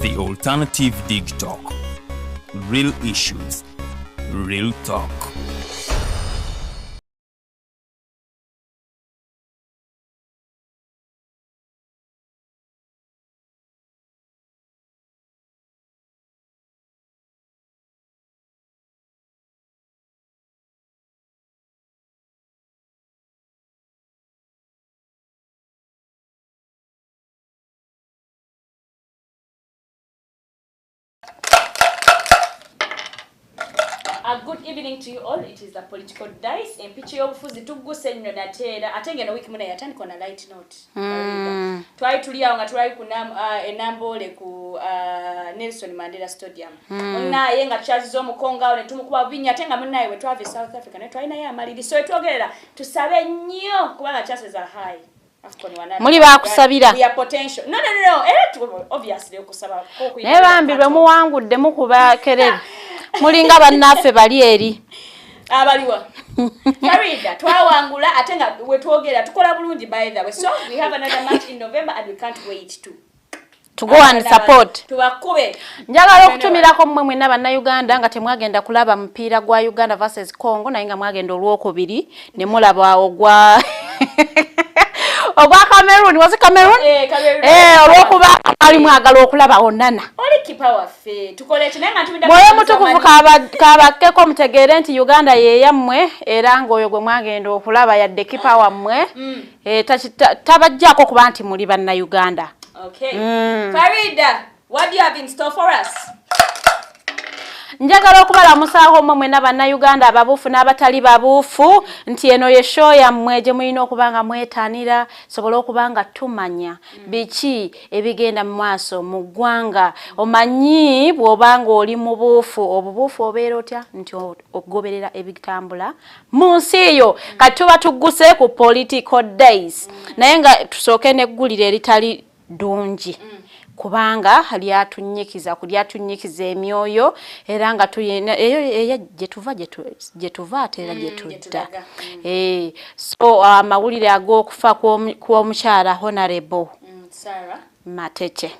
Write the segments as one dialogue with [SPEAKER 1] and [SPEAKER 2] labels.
[SPEAKER 1] The Alternative Dig Talk. Real issues, real talk.
[SPEAKER 2] Good evening to you all. It is the political dice. In picture of fuzi tuguse nyo natera. Atenge no wiki muna yatani kona light note. Twai tulia nga twai kuna enambole ku Nelson Mandela Stadium. Muna yenga chazizo mukonga ole tumukuba binya atenga muna iwe twave South Africa ne twaina ya malidi. So etwogerera tusabe nnyo kubanga chances are high.
[SPEAKER 3] Muli bakusabira.
[SPEAKER 2] We are potential. No. Obviously okusaba.
[SPEAKER 3] Nebambirwe muwangudde mukuba kerere. Mulinga bannaffe bali eri.
[SPEAKER 2] Abaliwa. Farida, twawangula atenga we twogera tukola bulungi by the way. So we have another match in November and we can't wait
[SPEAKER 3] to go and support.
[SPEAKER 2] Tubakube.
[SPEAKER 3] Njagala okutumirako mmwe mwenna bannayuganda nga temwagenda kulaba mupiira gwa Uganda versus Congo naye nga mwagenda olwokubiri ne mulaba ogwa Cameroon, was it Cameroon?
[SPEAKER 2] Cameroon.
[SPEAKER 3] Olwokuba ali mwagala okulaba onana.
[SPEAKER 2] Oli kipa waffe tukole kinanga tubida.
[SPEAKER 3] Moyo mutukuvu kabakeko mutegeere nti Uganda ye yammwe era ngoyo gwe mwagenda okulaba yadde kipa wammwe. Tabajjako kuba nti muli banna Uganda.
[SPEAKER 2] Okay. Farida, what do you have in store for us?
[SPEAKER 3] Njagala okubala musaaho mmwe n'abanna Uganda ababufu n'abatali babufu nti eno ye show yammwe gye mulina okubanga mwetanira sobola okubanga tumanya biki ebigenda mu maaso mu ggwanga omanyi bw'obanga oli mu buufu obubuufu obeera otya nti okugoberera ebitambula mu nsi eyo kati tuba tugguse ku political days naye nga tusooke neggulire eritali ddungi kubanga lyatunyikiza emyoyo era nga tuyina eyo gyetuva atera gyetudda so amawulire ag'okufa kw'omukyala Honorable
[SPEAKER 2] Sarah
[SPEAKER 3] Mateke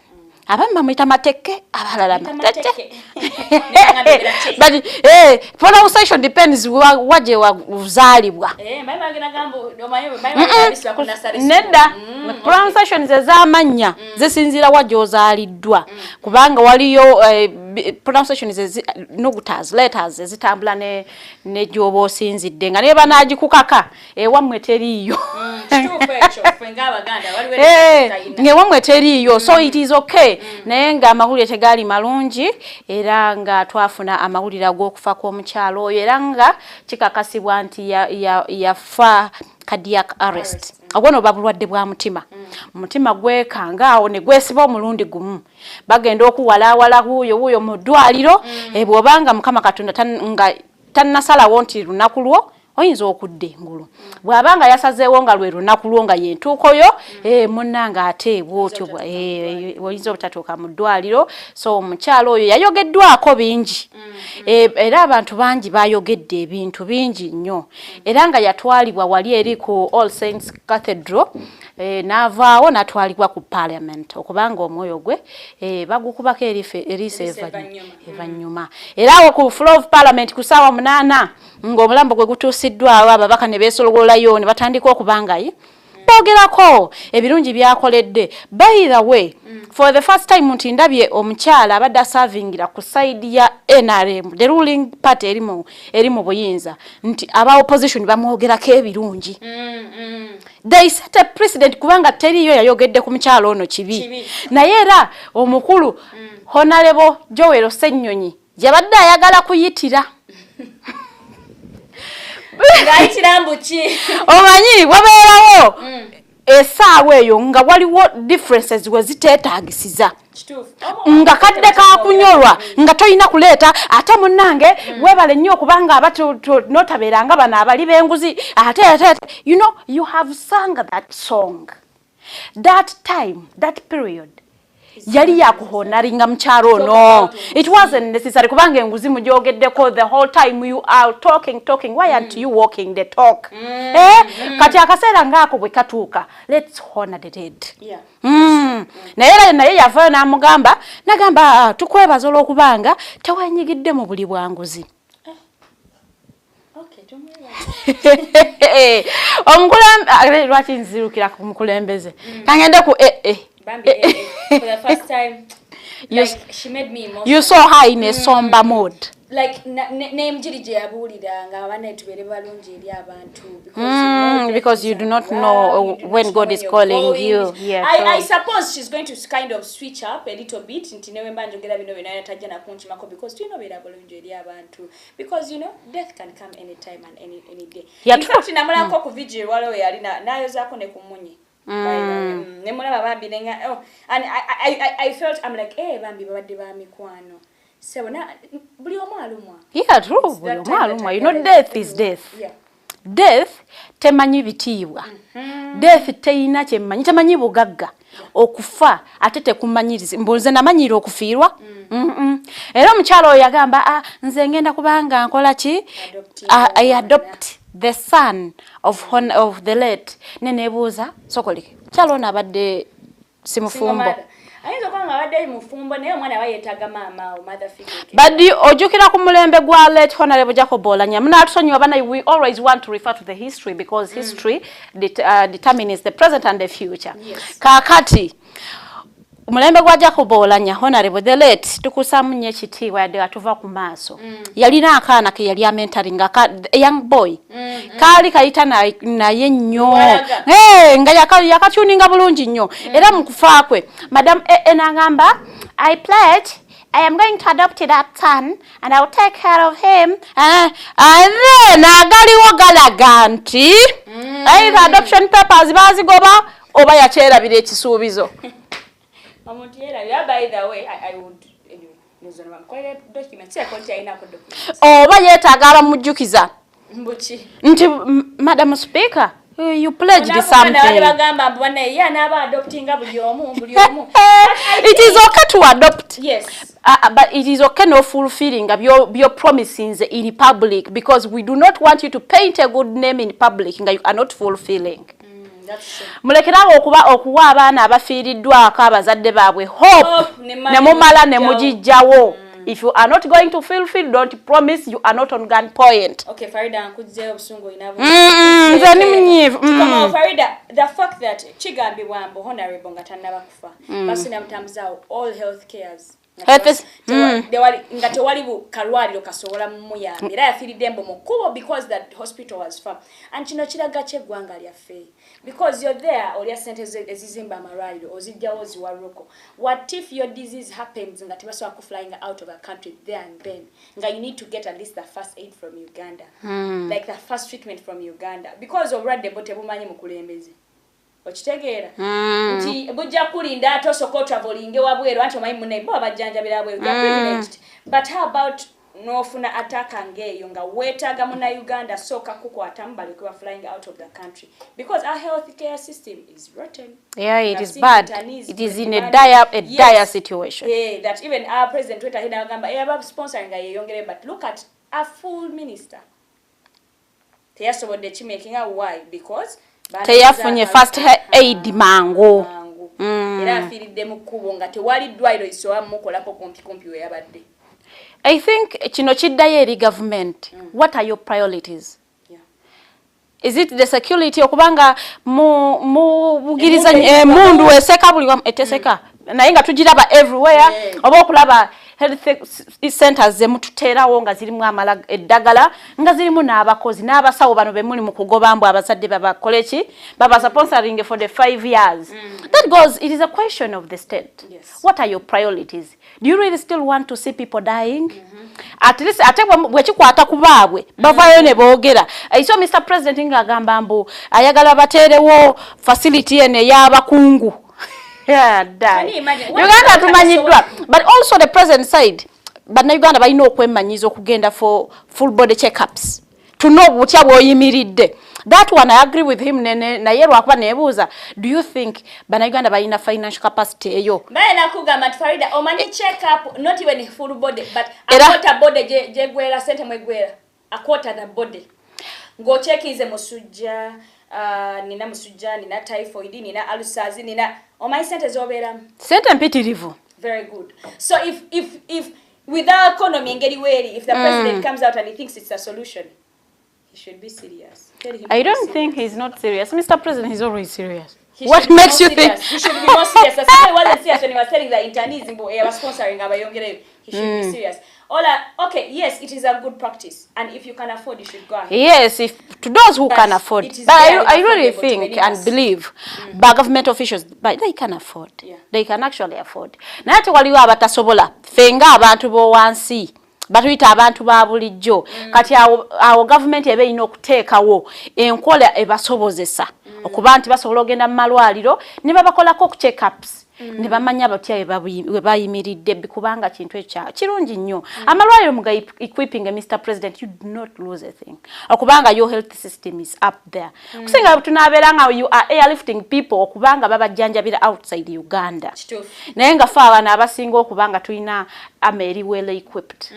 [SPEAKER 3] abamu bamuyita Mateke abalala Mateke but pronunciation depends waje wazaalibwa nedda pronunciation z'amanya zisinzira waje ozaaliddwa kubanga waliyo pronunciation nugutas letters ezitambula ne gyoba osinzidde nga ne banagikukaka ewammwe teriiyo ngewammwe teriiyo so it is okay naye nga amawulire tegaali malungi era nga twafuna amawulire ag'okufa kw'omukyalo oyo era nga kikakasibwa nti yafa cardiac arrest obwono babulwadde bwa mutima mutima gwekanga awo ne gwesiba omulundi gumu bagenda okuwalawala wuuyo mu ddwaliro bw'obanga Mukama Katonda nga tannasalawo nti lunaku lwo oyinza okudda engulu bw'abanga yasazeewo nga lwe lunaku lwo nga yentuukoyo munnanga ate bwotyo oyinza obutatuuka mu ddwaliro so omukyalo oyo yayogeddwako bingi era abantu bangi bayogedde ebintu bingi nnyo era nga yatwalibwa wali eri ku All Saints Cathedral n'avaawo n'atwalibwa ku Parliament okubanga omwoyo gwe bagukubako eriiso evanyuma era awo ku floor of Parliament ku ssaawa 8 ng'omulambo gwe gutuusiddwawo ababaka ne beesologolayo ne batandika okubangayi bogerako ebirungi byakoledde by the way for the first time nti ndabye omukyala abadde aservingira ku side ya NRM the ruling party eri mu buyinza nti aba opposition bamwogerako ebirungi they set a precedent kubanga teriyo yayogedde ku mukyala ono kibi naye era omukulu Honorable Joel Ssennyonyi yabadde ayagala kuyitira omanyi wabeerawo essaawa eyo nga waliwo differences we ziteetaagisiza nga kadde kakunyolwa nga toyina kuleeta ate munnange webale nnyo okubanga notabeeranga bano abali b'enguzi ate you know you have sung that song that time that period yali yakuhonaringa mcharo no it wasn't necessary kubanga enguzi mujogeddeko the whole time you are talking why aren't you walking the talk kati akaseera ngako bwe katuuka let's honor the dead naye yavaayo n'amugamba nagamba tukwebaza olw'okubanga tewenyigidde mu buli bwanguzi. Omukulembeze lwaki nzirukira ku mukulembeze kangende ku
[SPEAKER 2] for the first time she made me emotional.
[SPEAKER 3] You saw her in a somber mood.
[SPEAKER 2] Like name jirije yabulira nga abana tubere balungi eri abantu
[SPEAKER 3] because you do not know when God is calling you.
[SPEAKER 2] Yeah, I suppose she's going to kind of switch up a little bit nti newe mbanjogera bino bino yatajja na kunchimako because you know bera balungi eri abantu because you know death can come anytime and any day. In fact namulako ku vigil walo yali nayo zako ne kumunyi. Nemulaba bambi nenga and I felt I'm like bambi babadde ba mikwano. So na buli omu alumwa.
[SPEAKER 3] Yeah, true. Buli omu alumwa. You know death is death. Yeah. Death temanyi bitiibwa. Death teina kyemanyi temanyi bugagga. Okufa ate tekumanyiriza. Mbuze namanyira okufiirwa. Era omukyalo oyo yagamba nze ngenda kubanga nkola ki? I adopt the son of the late. Nenebuuza sokolike. Kyalo nabadde simufumbo.
[SPEAKER 2] Ayinza kwanga abadde mufumbo naye omwana bayetaga maama o mother figure.
[SPEAKER 3] Badi ojukira ku mulembe gwa late Honorable Jacob Olanya. Mnatusonyiwa bana we always want to refer to the history because history determines the present and the future. Yes. Kakati mulembe gwa Jacob Olanya Honorable the late tukusamu nnyo ekitiibwa yadde atuva ku maaso. Yalina akaana ke yali mentoring a young boy. Kali kayita naye nnyo. Nga yakatuninga bulungi nnyo. Era mu kufa kwe Madam enagamba I pledge I am going to adopt that son and I will take care of him. And then agaliwo galaga nti adoption papers bazigoba oba yakyerabira ekisuubizo.
[SPEAKER 2] By the way, I would
[SPEAKER 3] oba yeetaaga abamujjukiza nti Madam Speaker you pledged something. It is okay to adopt.
[SPEAKER 2] Yes.
[SPEAKER 3] But it is okay no fulfilling of your promises in public because we do not want you to paint a good name in public and you are not fulfilling. Mulekerawo okuwa abaana abafiiriddwako abazadde baabwe hope ne mumala ne mugijjawo. If you are not going to fulfill, don't promise you are not on gun point.
[SPEAKER 2] Okay, Farida, nkujje obusungu inabu. Farida, the fact that Chigambi Wambo Honorable ngatanaba kufa. Basina mtamzao all health cares. Ngate walibu kalwaliro kasobola mumuya. Era yafiridembo mukubo because that hospital was far. And kino kiraga kyeggwanga lyaffe. Because you're there, or your sentence ezizimba amalwaliro, ozijjawo ziwaroko. What if your disease happens ngati baswa flying out of a country there and then? You need to get at least the first aid from Uganda. Like the first treatment from Uganda. Because already bote bumanyi mukulembeze. Okitegeera nti bujja kulinda atosoko traveling wabweru anti omanyi munne bo abajjanjabira abweru privileged. But how about nofuna attack ngeyo nga wetaaga muna Uganda soka kukwata mbali kwa flying out of the country because our health care system is rotten.
[SPEAKER 3] Yeah, it is bad. It is in a dire situation.
[SPEAKER 2] Yeah, that even our president weta hina agamba about sponsoring yeyongere, but look at a full minister. Teyasobodde kimaking a why because teyafunye first aid mango. Era afiridde mu kubo nga tewali ddwaliro isowa mukolako kumpi we yabadde.
[SPEAKER 3] I think kino kiddayo eri government. What are your priorities?
[SPEAKER 2] Yeah.
[SPEAKER 3] Is it the security okubanga mu bugiriza mundu eseka buli eteseka naye nga tugiraba everywhere oba okulaba health centers zemututerawo nga zirimu amala eddagala nga zirimu n'abakozi n'abasawo bano bemuli mu kugobambu abazadde babakoleki baba sponsoring for the 5 years. That goes, it is a question of the state.
[SPEAKER 2] Yes.
[SPEAKER 3] What are your priorities? Do you really still want to see people dying? At least ate bwekikwata ku baabwe bavayo ne boogera. So Mr. President ngagamba mbu ayagala baterewo facility ene y'abakungu. Yeah, Uganda tumanyiddwa, but also the present side. But Uganda balina okwemanyiza okugenda for full body checkups to know butya bwoyimiridde. That one I agree with him naye lwakuba nebuuza, do you think Uganda balina financial capacity eyo?
[SPEAKER 2] Baye nakugamba Farida omanyi check up not even full body but a quarter body je gwera sente mwegwera a quarter the body. Go check ize musujja nina musujja, nina typhoid, nina ulcers, nina omanyi sente z'obeeramu.
[SPEAKER 3] Sente mpitirivu.
[SPEAKER 2] Very good. So if with our economy engeri weeri, if the president comes out and he thinks it's a solution, he should be serious.
[SPEAKER 3] I don't think he's not serious. Mr. President, he's always serious. What makes you think?
[SPEAKER 2] He should be more serious. As he wasn't serious when he was telling the internees, he was sponsoring Abayongere. He should be serious. Okay, yes, it is a good practice. And if you can afford, you should go ahead.
[SPEAKER 3] Yes, if to those who can afford. But I really think and believe by government officials, but they can afford.
[SPEAKER 2] Yeah.
[SPEAKER 3] They can actually afford. Nati waliwo abatasobola. Fenga abantu bo wansi. Batuyita abantu ba bulijjo. Kati awo government ebe ino okuteekawo enkola ebasobozesa. Okuba nti basobola ogenda mu malwaliro ne babakolako ku check-ups. Ne bamanya batya we bayimiridde kubanga kintu ekya kirungi nnyo. Amalwaliro muga equipping Mr. President, you do not lose a thing. Okubanga your health system is up there. Kusinga tunabeera nga you are airlifting people okubanga babajjanjabira outside Uganda. Naye nga fa abana abasinga okubanga tulina army well equipped.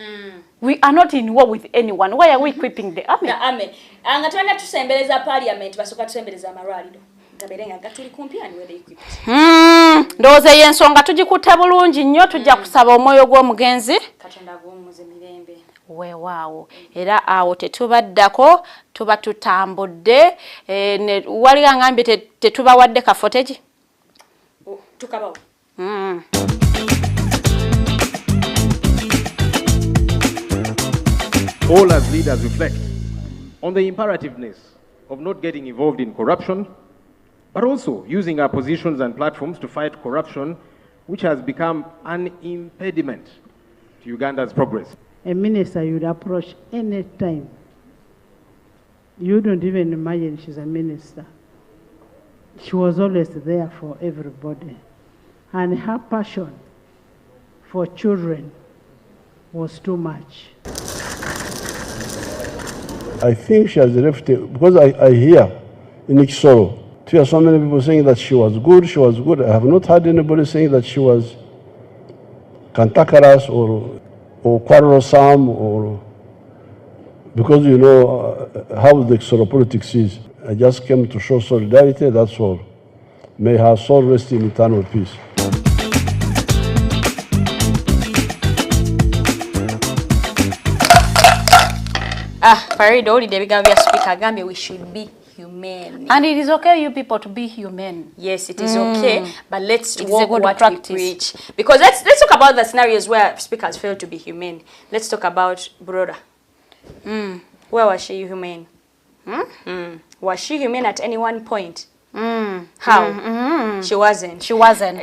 [SPEAKER 3] We are not in war with anyone. Why are we equipping the army?
[SPEAKER 2] The army. Anga twenda tusembeleza parliament basoka tusembeleza amalwaliro. Zaberenga gatuli kumpi and where they equipped.
[SPEAKER 3] Ndoze yensonga tugikutte bulungi nnyo tujja kusaba omwoyo gw'omugenzi.
[SPEAKER 2] Katonda gw'omuze mirembe.
[SPEAKER 3] Weewaawo. Era awo tetubaddako tuba tutambudde ne wali ngambye tetubawadde ka footage.
[SPEAKER 2] Tukabawo.
[SPEAKER 4] All as leaders reflect on the imperativeness of not getting involved in corruption, but also using our positions and platforms to fight corruption, which has become an impediment to Uganda's progress.
[SPEAKER 5] A minister you'd approach any time. You don't even imagine she's a minister. She was always there for everybody. And her passion for children was too much.
[SPEAKER 6] I think she has left it, because I hear in Ikisoro, to hear so many people saying that she was good, she was good. I have not heard anybody saying that she was cantankerous or quarrelsome, or because you know how the Ikisoro politics is. I just came to show solidarity, that's all. May her soul rest in eternal peace.
[SPEAKER 2] Farida, all the Bigamia speaker Gambia, we should be humane.
[SPEAKER 3] And it is okay you people to be humane.
[SPEAKER 2] Yes, it is okay, but let's walk what we preach. Because let's talk about the scenarios where speakers fail to be humane. Let's talk about Broda. Where was she humane? Was she humane at any one point? How? She wasn't.
[SPEAKER 3] She wasn't.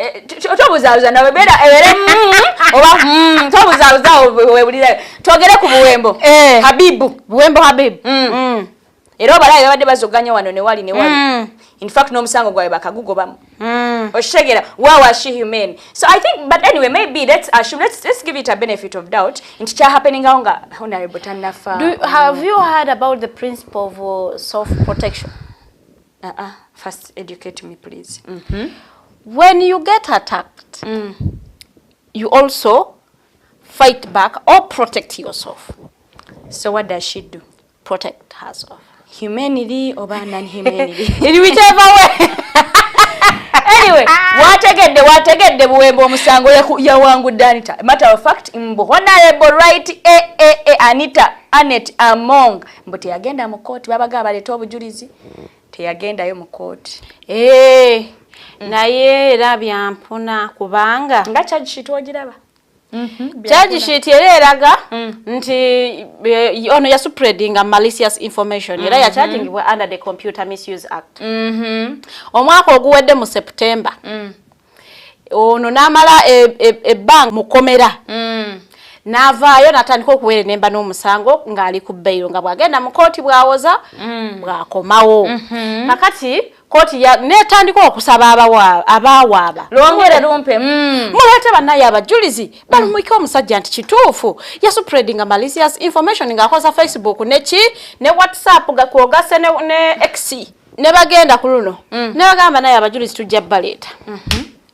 [SPEAKER 2] Twogere ku buwembo. Habibu.
[SPEAKER 3] Buwembo Habib.
[SPEAKER 2] Era obalaye babadde bazoganya wano ne wali. In fact, no musango gwawe bakagugobamu. Oshegera, where was she humane? So I think, but anyway, maybe let's give it a benefit of doubt. Into cha happening nga honorable Tanafa.
[SPEAKER 3] Have you heard about the principle of self-protection?
[SPEAKER 2] First, educate me, please.
[SPEAKER 3] When you get attacked, you also fight back or protect yourself.
[SPEAKER 2] So what does she do?
[SPEAKER 3] Protect herself.
[SPEAKER 2] Humanity or non-humanity?
[SPEAKER 3] In whichever way.
[SPEAKER 2] Anyway, wategedde buwembo omusango yawangu Danita. Matter of fact, honorable right Anita Anet Among. Mbu teyagenda mu kooti babaga baleta obujulizi. Teyagendayo mu kooti.
[SPEAKER 3] Naye era byampuna kubanga
[SPEAKER 2] nga charge sheet ogiraba.
[SPEAKER 3] Charge sheet eraga nti ono ya spreading a malicious information era ya charging under the Computer Misuse Act. Omwaka oguwedde mu September. Ono namala ebbanga mukomera. Navaayo natandika okuweera enemba n'omusango ng'ali ku bbairo nga bw'agenda mu kooti bw'awoza bw'akomawo. Kakati kooti netandika okusaba abawaaba
[SPEAKER 2] lwongere lumpe
[SPEAKER 3] muleete bannaye abajulizi balumwike omusajja nti kituufu yaspreading a malicious information ng'akoza Facebook ne WhatsApp gakwogase ne X ne bagenda ku luno ne bagamba naye abajulizi tujja baleeta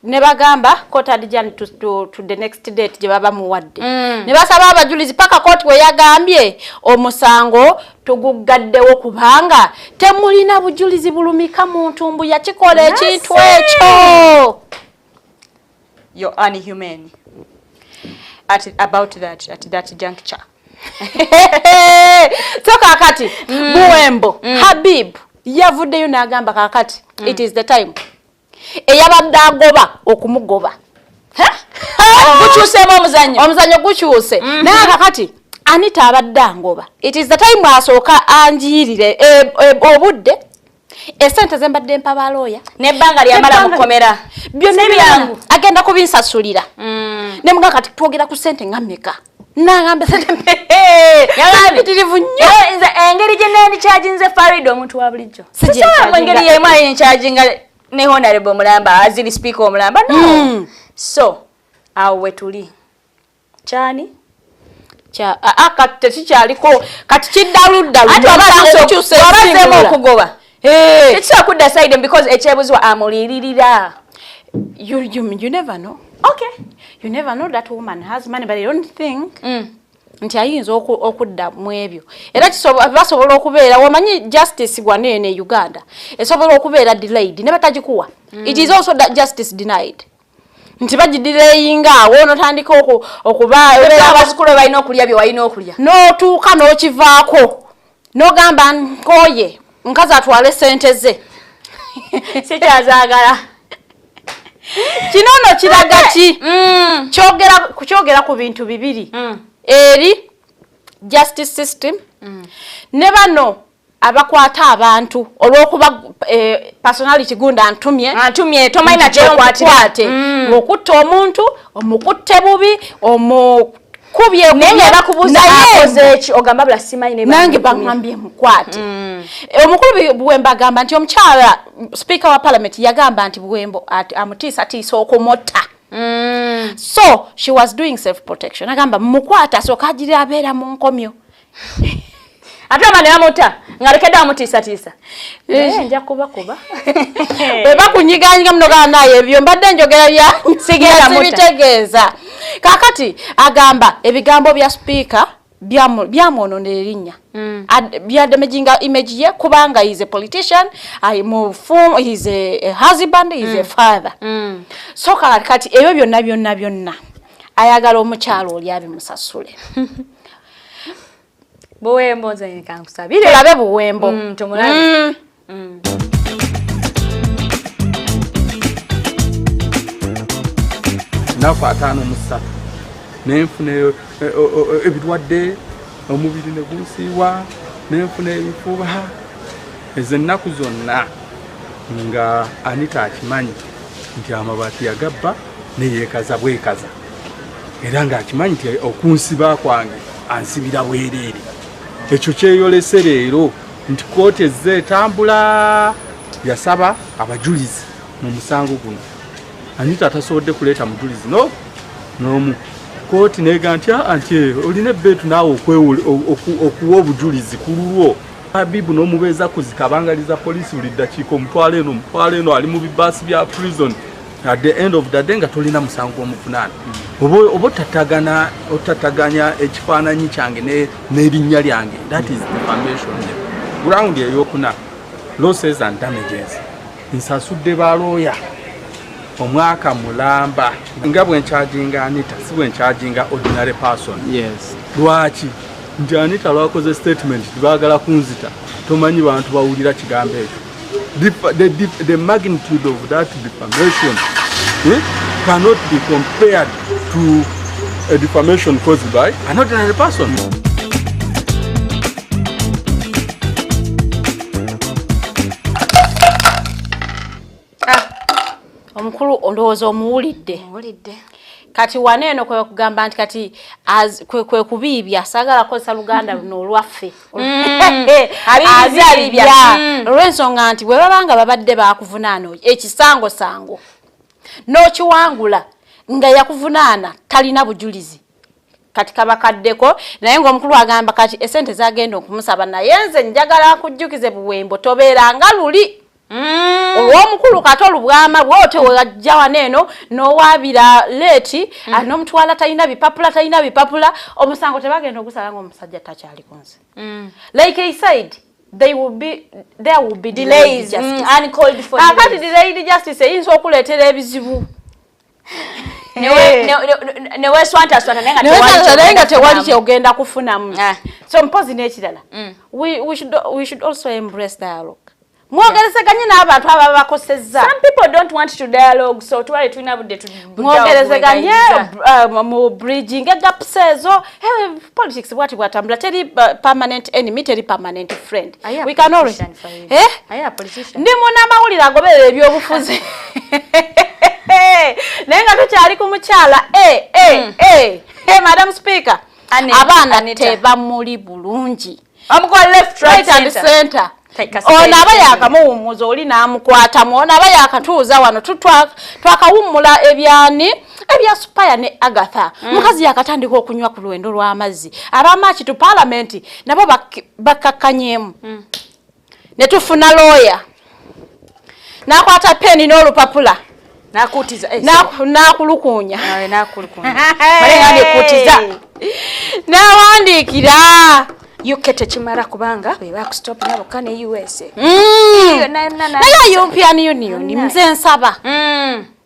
[SPEAKER 3] ne bagamba court adjourned to the next date gye baba muwadde ne basaba abajulizi paka court we yagambye omusango tuguggaddewo kubanga temulina bujulizi bulumika mu ntumbu yakikola ekintu ekyo.
[SPEAKER 2] You're unhuman about at that juncture.
[SPEAKER 3] So kakati Buwembo Habib yavuddeyo n'agamba kakati it is the time eyabadde agoba okumugoba
[SPEAKER 2] gukyusemu
[SPEAKER 3] omuzannyo gukyuse naye kakati Anita abadde angoba it is the time asooka anjirire obudde esente zembadde mpa balooya
[SPEAKER 2] nebbanga lyamala mukomera
[SPEAKER 3] byonna byangu agenda kubinsasulira ne mga kati twogera ku sente ngammeka nagamba sente yagambitirivu nnyo
[SPEAKER 2] engeri gye nendi charginze Farida omuntu wa bulijjo engeri yemu ayincharginga ne honorable Mulamba azili speaker Mulamba no so awe tuli chani
[SPEAKER 3] cha akate kikyaliko kati kiddaludalu
[SPEAKER 2] ati abasemo okugoba it's a good decide because echebuzwa amulilirira
[SPEAKER 3] you never know.
[SPEAKER 2] Okay,
[SPEAKER 3] you never know that woman has money but I don't think nti ayinza okudda mu ebyo era basobola okubeera wamanyi justice gwanene Uganda esobola okubeera delayed ne batagikuwa it is also that justice denied nti bagidelayinga wono tandika okuba
[SPEAKER 2] abasukulu balina okulya byo walina okulya
[SPEAKER 3] n'otuuka n'okivaako n'ogamba nkoye nkazi atwale sente ze
[SPEAKER 2] sikyazaagala
[SPEAKER 3] kinono kiraga ki kyogera ku bintu bibiri eri justice system ne bano abakwata abantu olwokuba personality gunda antumye
[SPEAKER 2] tomaina kyekwatirate
[SPEAKER 3] okutta omuntu omukutte bubi kubye
[SPEAKER 2] nenye bakubuza akoze eki ogamba bla simaine
[SPEAKER 3] nange bangambye mukwate omukulu Buwembo agamba nti omukyala speaker wa parliament yagamba nti Buwembo amutiisa tiisa okumota so she was doing self protection agamba mukwata so kajira abeera mu nkomyo
[SPEAKER 2] atama ne amuta ngalekedde amutiisa nja kuba
[SPEAKER 3] beba kunyiganyika mnoga naye ebyo mbadde njogera bya sigera mubitegeeza kakati agamba ebigambo bya speaker byamwononera erinnya byadamejinga image ye kubanga he is a politician he is a husband he is a father so kakati ebyo byonna ayagala omukyalo oli abimusasule
[SPEAKER 2] Buwembo nze kankusabire
[SPEAKER 3] tulabe Buwembo
[SPEAKER 2] tumulabe
[SPEAKER 7] nafa atano musatu nenfune ebirwadde omubiri ne gunsiwa nenfune ebifuba ezo ennaku zonna nga Anita akimanyi nti amabati yagabba neyeekaza bwekaza era nga akimanyi nti okunsiba kwange ansibira bwereere ekyo kyeyolese leero nti kooti ezze etambula yasaba abajulizi mu musango guno Anita atasobodde kuleeta mujulizi n'omu kooti neega nti olina ebbeetu naawe okuwa obujulizi ku lulwo Habibu n'omubeeza kuzikabangaliza poliisi buli ddakiika omutwalo eno ali mu bibaasi bya prison at the end of the day nga tolina musango omuvunaana oba otataganya ekifaananyi kyange n'erinnya lyange that is defamation. Ground eyokuna losses and damages nsasudde balooya omwaka mulamba nga bwencharginga Anita si bwencharginga ordinary person.
[SPEAKER 1] Yes.
[SPEAKER 7] Lwaki nti Anita lwakoze statement tibagala kunzita tomanyi bantu bawulira kigambo ekyo. The magnitude of that defamation cannot be compared to a defamation caused by an ordinary person.
[SPEAKER 3] Omukulu ondowooza omuwulidde kati waneeno kwe kugamba nti kati kwe kubiibya sagala kosa Luganda luno olwaffe abibya olw'ensonga nti bwe babanga babadde bakuvunaana ekisango n'okiwangula nga yakuvunaana talina bujulizi kati kabakaddeko naye ng'omukulu agamba kati esente zagenda okumusaba naye nze njagala kujjukize Buwembo tobeeranga luli olw'omukulu katolu bwama bwote wajja waneno n'owabira leti n'omutwala talina bipapula omusango tebagenda ogusala ng'omusajja takyali ku nsi like he said there will be delays
[SPEAKER 2] uncalled for
[SPEAKER 3] akati delayed justice eyinza okuleetera ebizibu
[SPEAKER 2] newe swanta
[SPEAKER 3] nenga tewali kyogenda kufunamu so mpozi n'ekirala we should also embrace dialogue mwogerezeganye n'abantu ababa bakosezza.
[SPEAKER 2] Some people don't want to dialogue, so twali tulina budde
[SPEAKER 3] mwogerezeganye mu bridging gaps ezo politics bwati bwatambula teri permanent enemy teri permanent friend. We can always
[SPEAKER 2] politician
[SPEAKER 3] ndi munamawulire agoberera ebyobufuzi nenga tukyali ku mukyala Madam Speaker abaana tebamuli bulungi
[SPEAKER 2] omukola left right and center
[SPEAKER 3] ono aba yakamuwummuza oli n'amukwatamu ono aba yakatuuza wano twakawummula ebya Supaya ne Agatha mukazi yakatandika okunywa ku lwendo lw'amazzi abamaaki tu parliament nabo bakakanyemu ne tufuna lawyer n'akwata peni n'olupapula
[SPEAKER 2] nakutiza
[SPEAKER 3] nakulukunya n'awandiikira
[SPEAKER 2] UK tekimala kubanga beba ku stop nabo kane USA
[SPEAKER 3] naye European Union mze nsaba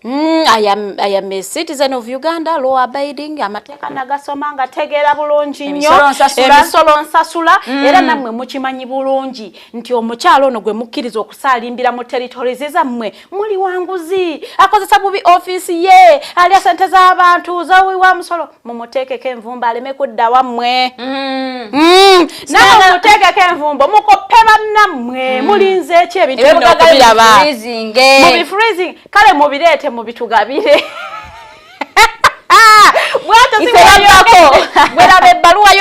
[SPEAKER 3] I am a citizen of Uganda, law abiding, amateeka nagasoma nga tegeera bulungi nnyo emisolo nsasula era nammwe mukimanyi bulungi nti omukyalo ono gwe mukkiriza okusaalimbira mu territories zammwe muli wanguzi akozesa bubi office ye alya sente z'abantu zawiwa musolo mumuteekeko envumbo aleme kudda wammwe nawe muteekeko envumbo mukoppe bannammwe mulinze eki ebintu bino okubiraba mubifreezing kale mubireete mubitugabire bwato siwako bwera ebbaluwa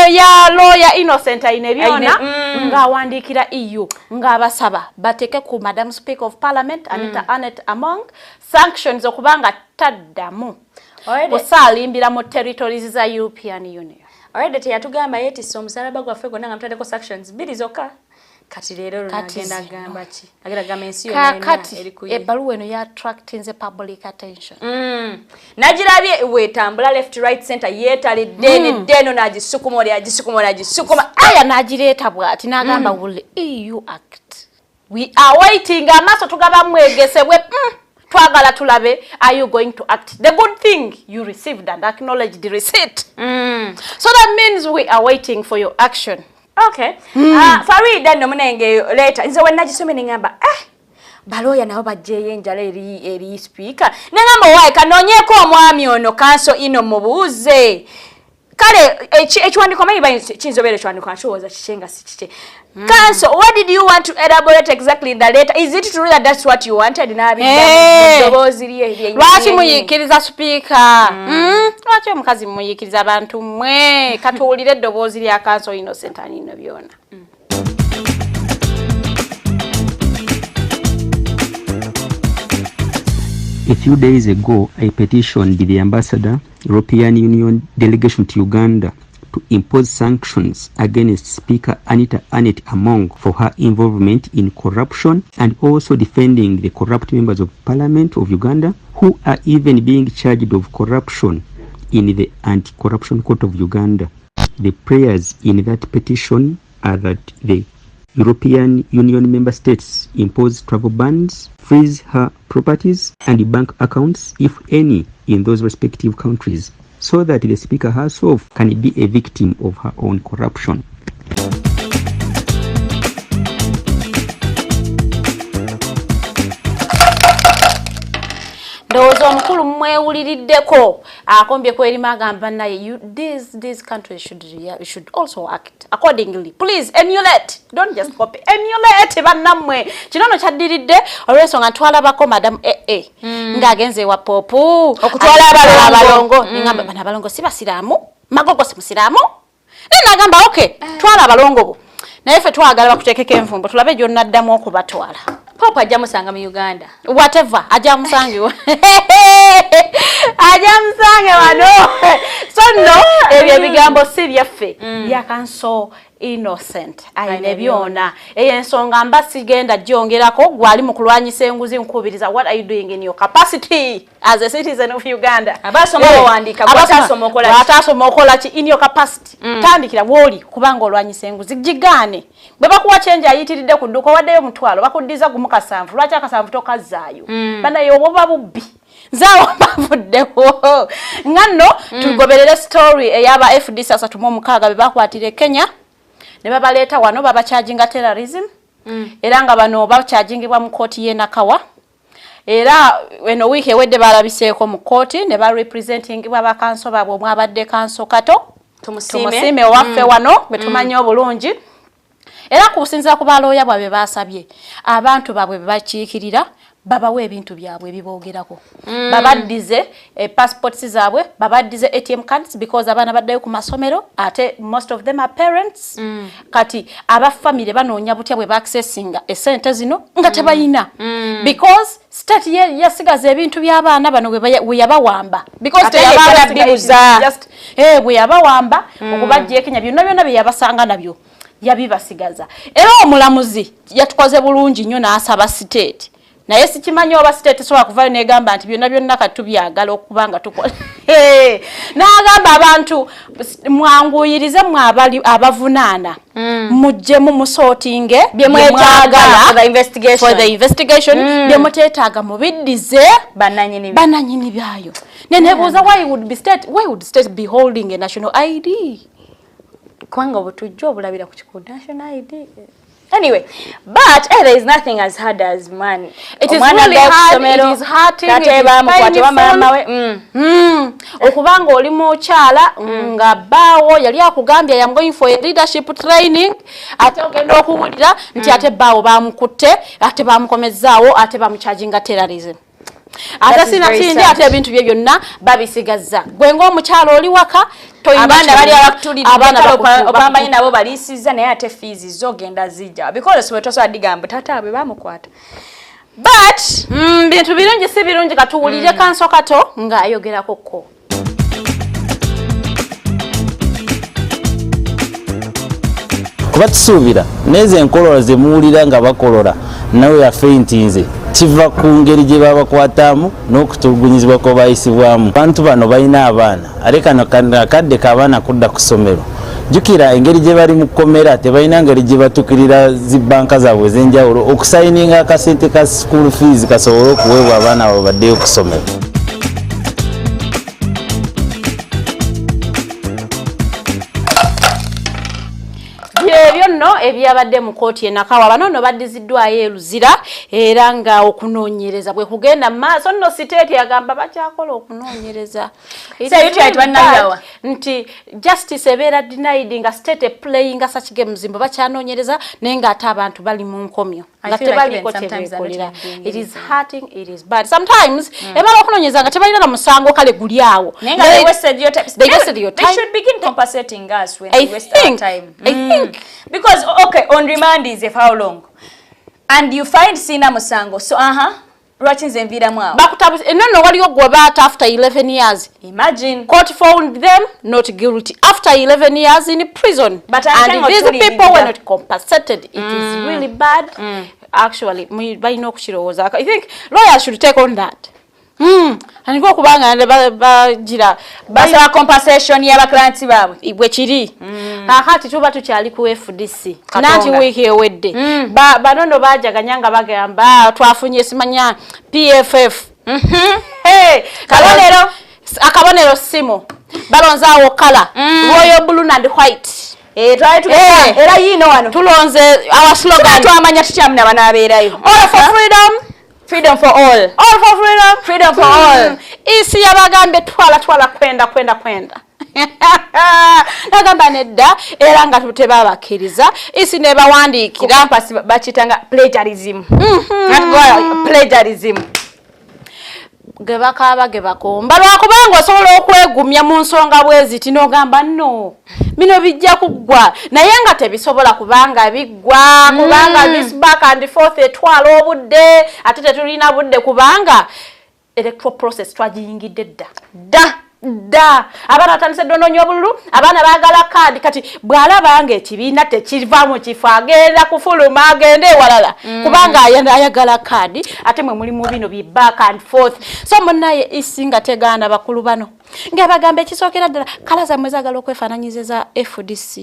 [SPEAKER 3] ya lawyer Innocent ayine byona ng'awandiikira EU ng'abasaba bateke ku Madam Speaker of Parliament Anita Annette Among sanctions okubanga taddamu kusaalimbira mu territories za European Union.
[SPEAKER 2] Already teyatugamba yetisa omusalaba gwaffe gonna nga mutaddeko sanctions bbiri zokka kati leero nagenda gamba ki agenda gamba ensi yonna eri ku
[SPEAKER 3] ebbaluwa eno ya attracting public attention
[SPEAKER 2] nagirabye wetambula left right center yeetalidde neddeno nagisukuma
[SPEAKER 3] aya nagireeta bw'ati n'agamba will EU act we are waiting amaaso tugaba mwegesebwe twagala tulabe are you going to act the good thing you received and acknowledged the receipt so that means we are waiting for your action.
[SPEAKER 2] Okay. Farida no munenge later nze wennagisome nengamba baloya nabo bajjeyo enjala eri speaker nengamba wayi kanonyeko omwami ono kanso ino mubuuze kale ekiwandiko manyi kinzobere ekiwandiko nkiwoza kichenga sikiche kanso what did you want to elaborate exactly in the letter? Is it true that that's what you wanted nabi dobozi liye
[SPEAKER 3] lwaki muyikiriza speaker lwaki omukazi muyikiriza abantu mwe katuwulire eddoboozi lya kanso Innocent anino byona.
[SPEAKER 8] A few days ago, I petitioned the Ambassador, European Union delegation to Uganda to impose sanctions against Speaker Anita Annette Among for her involvement in corruption and also defending the corrupt members of Parliament of Uganda who are even being charged of corruption in the Anti-Corruption Court of Uganda. The prayers in that petition are that the European Union member states impose travel bans, freeze her properties and bank accounts, if any, in those respective countries, so that the speaker herself can be a victim of her own corruption.
[SPEAKER 3] Ndowooza omukulu mwewuliriddeko akombyeko eri magamba naye these countries should also act accordingly. Please emulate, don't just copy, emulate bannammwe. Kinono kyaddiridde olw'ensonga twalabako Madam ng'agenze wa popu
[SPEAKER 2] okutwala
[SPEAKER 3] abalongo ngamba bana abalongo si basiraamu magogo si musiraamu nagamba okay twala abalongo bo naye ffe twagala bakuteekeko envumbo tulabe gyonna addamu okubatwala.
[SPEAKER 2] Papa ajja musanga mu Uganda.
[SPEAKER 3] Whatever, ajja musange. Ajja musange wano. So So no ebyo ebigambo si byaffe bya kanso innocent ayine byona eyensonga mba sigenda gyongerako gwali mu kulwanyisa enguzi nkubiriza what are you doing in your capacity as a citizen of Uganda
[SPEAKER 2] abasoma bawandika
[SPEAKER 3] abatasoma okola ki in your capacity tandikira woli kubanga olwanyisa enguzi gigane bwe bakuwa change ayitiridde ku dduka waddeyo mutwalo bakuddiza gumu kasanvu lwaki akasanvu tokazaayo bana yoboba bubbi zawo bavuddewo ngano tugoberere story eyaba FD sasa tumomukaga bebakwatire Kenya ne babaleeta wano baba charging terrorism era nga bano ba chargingibwa mu court ye Nakawa era weno week ewedde balabiseeko mu court ne ba representing baba kanso babo mwabadde kanso kato tumusime waffe wano betumanya obulungi era kusinza ku balooya bwabe basabye abantu babwe bakiikirira babawe ebintu byabwe biboogerako babaddize passports zaabwe babaddize ATM cards because abana baddayo ku masomero ate most of them are parents kati aba family banoonya butya bwe accessinga esente zino nga tebayina because state yasigaza ebintu by'abaana bano bwe yabawamba because just bwe yabawamba okubajja Kenya byonna bye yabasanga nabyo yabibasigaza era omulamuzi yatukoze bulungi nnyo n'asaba state naye sikimanyi oba state sowa kuvayo negamba nti byonna katubyagala okubanga tukola n'agamba abantu mwanguyirize mwabali abavunaana mujje mu musortinge byemwetagala for the investigation byemuteetaaga mubiddize bananyini byayo nenebuuza why would state be holding a national ID kwanga obutujjo obulabira ku kikudu national ID.
[SPEAKER 2] Anyway, but there is nothing as hard as man.
[SPEAKER 3] It is really hard. It is hurting. Okubanga oli mu kyala nga bawo yali akugambya I am going for a leadership training ate ogenda okuwulira nti ate bawo bamukutte ate bamukomezaawo ate bamucharginga terrorism. Ate sinatindi ate ebintu bye byonna babisigaza gwenga omukyalo oli waka
[SPEAKER 2] abana bali abakutulira opambanyi nabo balisiza naye ate fees zogenda zijja because we toso adigambo tata abe bamukwata but
[SPEAKER 3] bintu birungi si birungi katuwulire kanso kato nga ayogerako ko
[SPEAKER 9] kuba tusuubira neze enkolola ze muwulira nga bakolola nawe yaffe ntinze kiva ku ngeri gye babakwatamu n'okutulugunyizibwa kwe bayisibwamu abantu bano balina abaana ate kano akadde k'abaana kudda ku ssomero jjukira engeri gye bali mu kkomera tebalina ngeri gye batukirira zibbanka zaabwe ez'enjawulo okusayininga akasente ka school fees kasobole okuweebwa abaana abo baddeyo ku ssomero.
[SPEAKER 3] byonno ebyabadde mu kooti e Nakawa bano baddiziddwayo eruzira era nga okunoonyereza bwe kugenda maaso nno siteeti yagamba bakyakola okunoonyereza nti justice ebeera denied nga state playing such games mbo bakyanoonyereza naye nga ate abantu bali mu nkomyo nga tebaliko kyebeekolera. It is hurting, it is bad. Sometimes ebala okunoonyereza nga tebalina na musango kale guli awo.
[SPEAKER 2] They wasted your time. They should begin compensating us when they waste our time.
[SPEAKER 3] I think
[SPEAKER 2] because okay, on remand is if how long? And you find sina musango. So Rachin Zenvida Mwa.
[SPEAKER 3] Bakutabu no waliyo gwabata after 11 years.
[SPEAKER 2] Imagine.
[SPEAKER 3] Court found them not guilty after 11 years in prison.
[SPEAKER 2] But
[SPEAKER 3] and these people were not compensated. It is really bad. Actually, I think lawyers should take on that. And go kubanga bajira
[SPEAKER 2] basaba compensation ya baklants babwe
[SPEAKER 3] bwe kiri kakati tuba tukyali ku FDC nanti wiki ewedde banono bajaganyanga bagamba twafunye simanya PFF kalonero akabonero simo balonzaawo kala royal blue and white
[SPEAKER 2] era yino wano
[SPEAKER 3] tulonze our slogan
[SPEAKER 2] twamanya tukyamuna banabeerayo
[SPEAKER 3] all for freedom.
[SPEAKER 2] Freedom for all.
[SPEAKER 3] All for freedom.
[SPEAKER 2] Freedom for all.
[SPEAKER 3] Isi yabagambe twala kwenda. Nagamba nedda era nga tuteba bakiriza isi ne bawandikira
[SPEAKER 2] bachitanga plagiarism. Plagiarism.
[SPEAKER 3] Gebakomba lwakubanga osobola okwegumya mu nsonga bwezi tinogamba no bino bijja kuggwa naye nga tebisobola kubanga biggwa kubanga this back and forth etwala obudde ate tetulina budde kubanga electoral process twagiyingidde dda da abana atandise dononyo bululu abana bagala kadi kati bwalaba nga ekibiina tekiva mu kifo agenda kufuluma agende walala kubanga ayagala kadi ate mwe muli mu bino bi back and forth so munaye isinga tegana bakulu bano ngabagamba ekisookera ddala kala zammwe zaagala okwefaananyiza FDC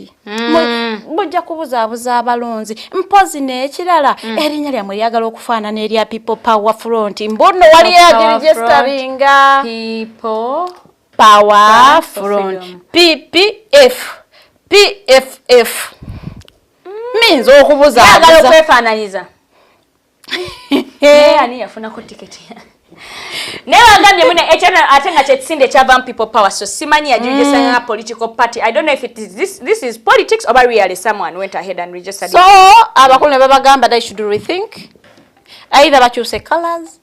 [SPEAKER 3] mujja kubuzaabuza abalonzi mpozi n'ekirala erinnya lyammwe lyagala okufaanana erya People Power Front mbono wali yagiregisteringa People Power Front PFF means okubuzaabuza
[SPEAKER 2] yagala okwefaananyiza ani yafuna ko ticket never ngambye muna echana atenga chetsinde cha Vam People Power so simani ya register political party. I don't know if it is this is politics or really someone went ahead and registered
[SPEAKER 3] so abakulu ne babagamba they should rethink either bakyuse colors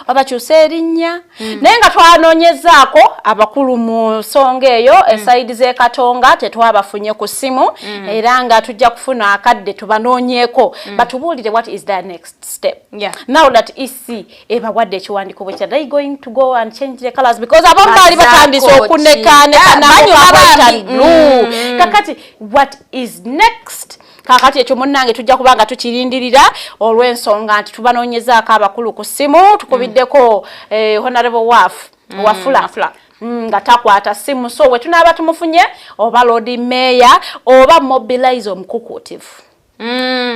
[SPEAKER 3] abakyuse erinnya naye nga twanonyezaako abakulu mu songa eyo eside ze Katonga tetwabafunye ku simu era nga tujja kufuna akadde tubanoonyeeko batubuulire what is the next step now that EC ebawadde ekiwandiiko bwe they going to go and change the colors because abamu baali batandise okunekaaneka blue kakati what is next kakati ekyo munnange tujja kubanga tukirindirira olw'ensonga nti tubanoonyezaako abakulu ku simu tukubiddeko honorable wafula nga takwata simu so we tunaaba tumufunye oba Lord Mayor oba mobilize omukukutivu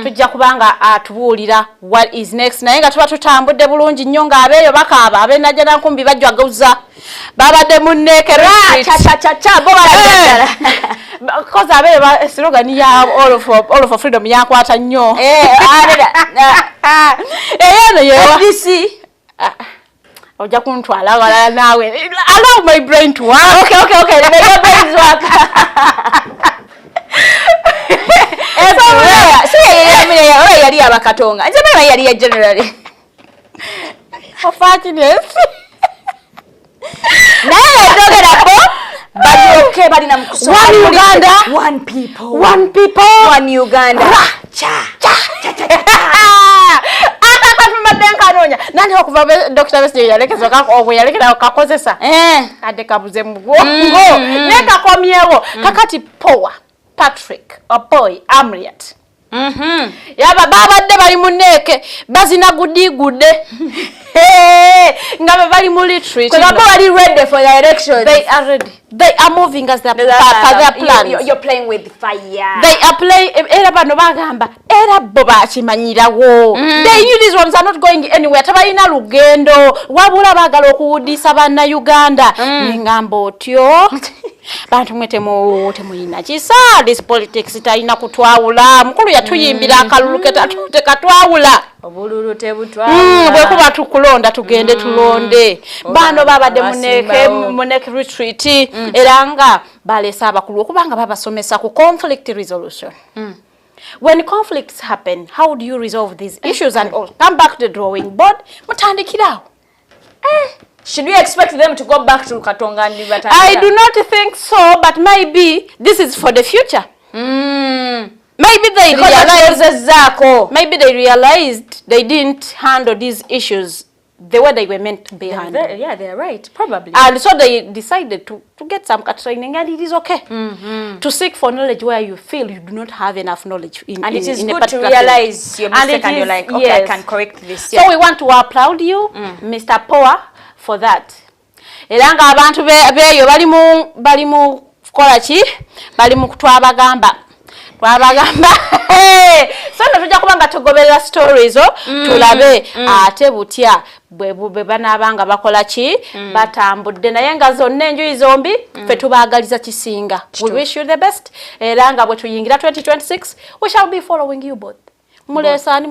[SPEAKER 3] tujja kubanga atubuulira what is next naye nga tuba tutambudde bulungi nnyo ng'abeeyo bakaaba ab'enajja nankumbi bajjagaza babadde munneeke because abeeyo slogan ya all of freedom yakwata nnyo eyeno yewa ojja kuntwala wala naawe allow my brain to work okay let your brain work
[SPEAKER 2] yali abakatonga nje yali ya generally
[SPEAKER 3] fortunate
[SPEAKER 2] naye dogerako bali bali na mkuso
[SPEAKER 3] one Uganda
[SPEAKER 2] one people one Uganda
[SPEAKER 3] madenka nani okuva Dr. Wesley yalekeza okwe yalekera kakozesa ade kabuze mugongo neka komyewo kakati power Patrick Opoy Amriat yaba babadde bali muneke bazina gudigude ngabe bali mu retreat
[SPEAKER 2] because bali ready for the elections
[SPEAKER 3] they are ready they are moving as their plans
[SPEAKER 2] you're playing with fire
[SPEAKER 3] they are playing era bano bagamba era bo bakimanyirawo they knew these ones are not going anywhere tabalina lugendo wabula bagala okuwudisa banna Uganda ningambo otyo bantu mwete mu temuyina kisa this politics itaina kutwawula mukulu yatuyimbira akalulu tekatwawula
[SPEAKER 2] obululu tebutwawula
[SPEAKER 3] bwe kuba tukulonda tugende tulonde bano babadde muneke retreat era nga balesa abakulu okubanga babasomesa ku conflict resolution when conflicts happen how do you resolve these issues and all come back to the drawing board mutandikirawo
[SPEAKER 2] should we expect them to go back to Katonga and Batanga?
[SPEAKER 3] I do not think so, but maybe this is for the future. Maybe they realized they didn't handle these issues the way they were meant to be handled.
[SPEAKER 2] Yeah, they're right, probably.
[SPEAKER 3] And so they decided to get some training, and it is okay to seek for knowledge where you feel you do not have enough knowledge.
[SPEAKER 2] And it is good to realize your mistake and you're like, okay, yes. I can correct this.
[SPEAKER 3] So we want to applaud you, Mr. Power, for that. Era nga abantu beyo bali mu kukola ki bali mu twabagamba so tujja kubanga tugoberera stories tulabe ate butya bwe banabanga bakola ki batambudde naye nga zonna enjuyi zombi fe tubaagaliza kisinga we wish you the best era nga bwe tuyingira 2026 we shall be following you both mulesani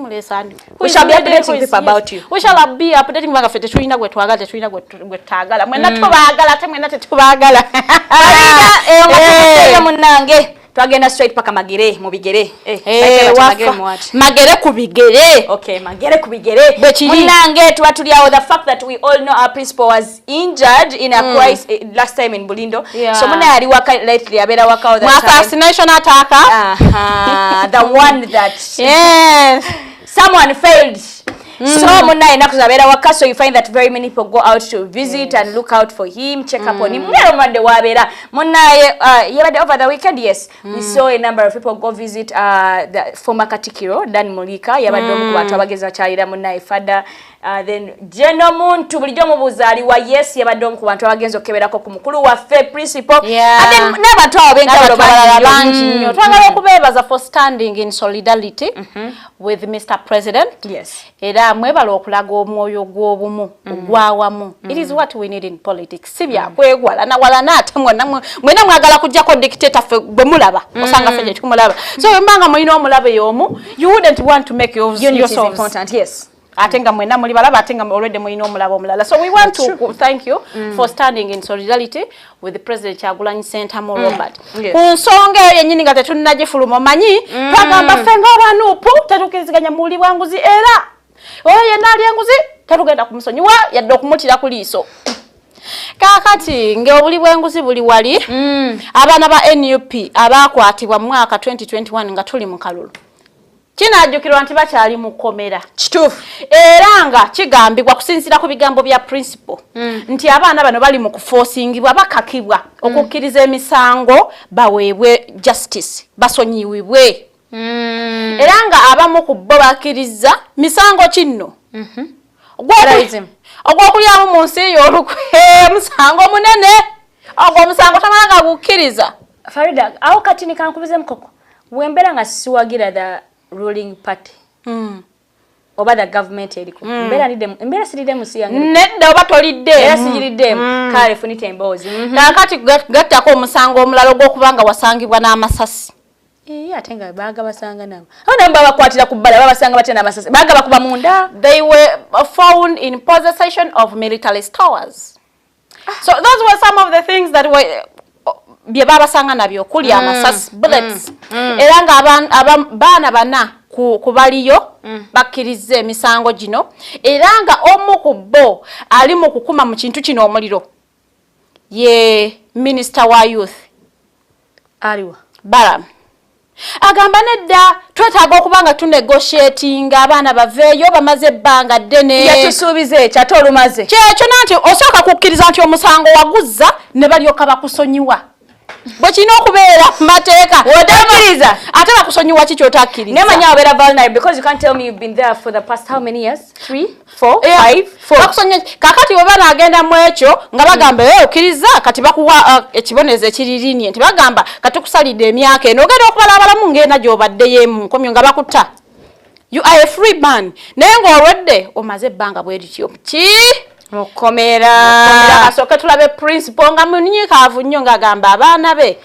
[SPEAKER 2] we shall be updating people about you
[SPEAKER 3] we shall be updating banga fete tuina gwe twagala mwenna tubaagala te mwenna tetubaagala
[SPEAKER 2] munange twagenda straight paka magere mu bigere
[SPEAKER 3] magere ku bigere
[SPEAKER 2] okay magere ku bigere munange tuba tuliawo the fact that we all know our principal was injured in a crisis last time in Bulindo so muna yali waka lately abera waka the
[SPEAKER 3] assassination attack
[SPEAKER 2] the one that
[SPEAKER 3] yes
[SPEAKER 2] someone failed So munaye nakuzabera waka, so you find that very many people go out to visit and look out for him, check up on him. Mwadde wabera munaye yabadde over the weekend. Yes, we saw a number of people go visit the former Katikiro Dan Mulika yabadde omu ku bantu abagezi bakyalira munaye fada. Then Jeno Muntu bulijjo mubuuza aliwa. Yes, yabadde omu ku bantu abagenzi okukeberako ku mukulu waffe principal. And then n'abantu abo b'enjawulo bangi nnyo. Twagala okubeebaza for standing in solidarity with Mr. President. Yes. Era mwebala okulaga omwoyo gw'obumu ogwawamu. It is what we need in politics. Si byakwegwala nawalana ate mwena mwagala kujjako dictator ffe bwe mulaba. Osanga ffe gye tukumulaba. So mbanga mulina omulabe y'omu, you wouldn't want to make yourself important. Yes. Atenga mwena muli balaba atenga already mulina omulaba omulala. So we want to thank you for standing in solidarity with the President Kyagulanyi Ssentamu Robert. Ku nsonga eyo yennyini nga tetunnagifuluma omanyi twagamba ffe ng'abanuupu tetukiriziganya muwuli bwanguzi era oyo yenna ali enguzi tetugenda kumusonyiwa yadde okumutira ku liiso. Kakati ng'obuli bw'enguzi buli wali abaana ba NUP abaakwatibwa mu mwaka 2021 nga tuli mu kalulu kinajjukirwa nti bakyali mu kkomera. Kituufu. Era nga kigambibwa kusinziira ku bigambo bya principal nti abaana bano bali mu kufoosingibwa bakakibwa okukkiriza emisango baweebwe justice basonyiwibwe. Era nga abamu ku bo bakkiriza misango kinno ogw'okulyamu mu nsi y'olukwe musango munene ogwo omusango tamalanga gukkiriza. Farida, awo kati nikankubize mukoko wembera nga siwagira the ruling party oba the government eriko mbera siride musiyange
[SPEAKER 3] nedda oba tolidde
[SPEAKER 2] era sijiridde kale funite emboozi
[SPEAKER 3] kakati gattako omusango omulala ogw'okubanga wasangibwa n'amasasi.
[SPEAKER 2] Atenga baga basanga nabo awo namba bakwatira ku bbala babasanga batya n'amasasi baga bakuba munda.
[SPEAKER 3] They were found in possession of military stores. So those were some of the things that were bye babasanga nabyo okuli amasasi bullets. Era nga baana bana ku baliyo bakkiriza emisango gino era nga omu ku bo ali mu kukuma mu kintu kino omuliro ye minister wa youth
[SPEAKER 2] aliwa
[SPEAKER 3] Baram agamba nedda twetaaga okubanga tunegotiatinga abaana baveeyo bamaze ebbanga ddene
[SPEAKER 2] yatusuubiza ekyo ate olumaze
[SPEAKER 3] kyekyo nanti osooka kukkiriza nti omusango waguzza ne balyoka bakusonyiwa bwe kino okubeera mateeka
[SPEAKER 2] otakkiriza
[SPEAKER 3] ate bakusonyiwa ki kyotakkiriza
[SPEAKER 2] nemanya obeera vulnerable because you can't tell me you've been there for the past how many years 3 4 5 4
[SPEAKER 3] bakusonyiwa kakati bwe banaagenda mu ekyo nga bagamba okkiriza kati bakuwa ekibonezo ekiririnie nti bagamba kati kusalidde emyaka eno ogenda okubala abalamu ngenda gy'obaddeyo emu nkomyo nga bakutta. You are a free man naye ng'olwedde omaze ebbanga bwe lityo ki
[SPEAKER 2] mukomera
[SPEAKER 3] asooke tulabe principal nga munyikaavu nnyo ng'agamba abaana be